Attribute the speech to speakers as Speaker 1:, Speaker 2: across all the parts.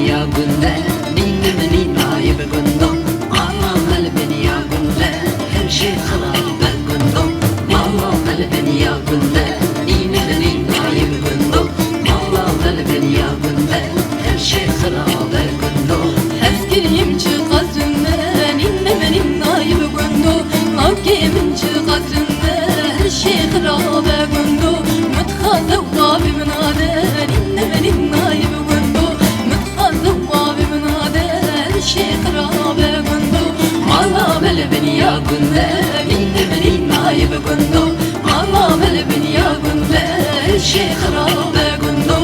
Speaker 1: beni ya günde, ninni meni naib gündo. Ağlamel beni ya günde, her şey harabe gündo. Ağlamel beni ya günde, ninni meni naib gündo. Ağlamel beni ya günde, her şey harabe gündo.
Speaker 2: Eskeriyim çıkasınne, ninni meni naib gündo. Hakimin çıkasınne, her şey harabe gündo. Mutkaza vabimin ade, ninni meni naib gündo. Mutkaza vabimin ade, her şey harabe gündo.
Speaker 1: Ağlamel beni ya günde, ninni meni naib gündo. Ağlamel beni ya günde, her şey harabe gündo.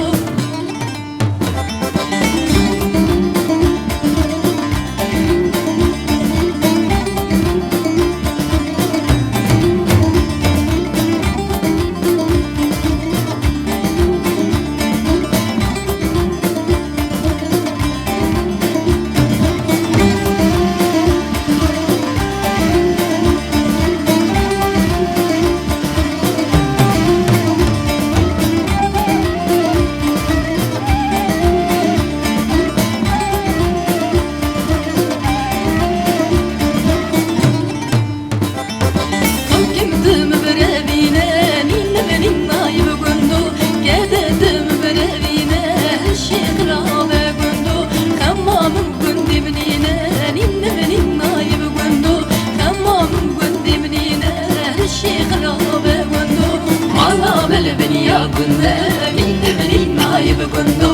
Speaker 1: Ağlamel beni ya günde, ninni meni naib gündo.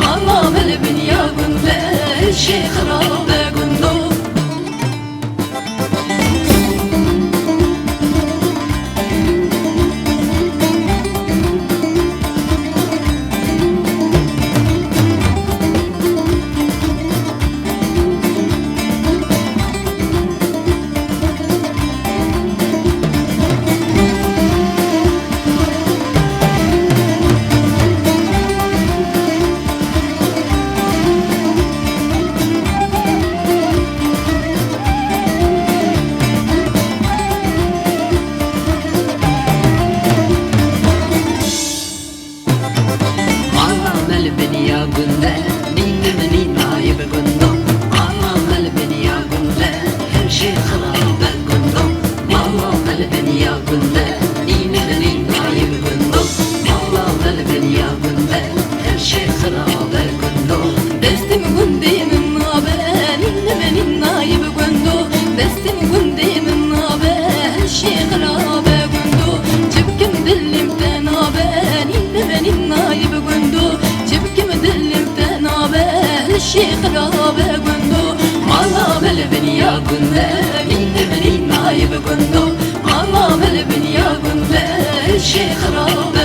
Speaker 1: Ağlamel beni ya günde, her şey harabe gündo. Ağlamel beni ya günde, ninni meni naib gündo. Ağlamel beni ya günde, her şey harabe gündo. Ağlamel beni ya günde, ninni meni naib gündo. Ağlamel beni ya günde, her şey harabe gündo.
Speaker 2: Destim gündeyimin nabe, ninni meni naib gündo. Destim gündeyimin nabe, her şey harabe gündo. Cipkim dilimde nabe, ninni meni naib gündo. Cipkim dilimde nabe, her şey harabe gündo.
Speaker 1: Ağlamel beni ya günde, ninni meni naib gündo. Ağlamel beni ya günde, her şey harabe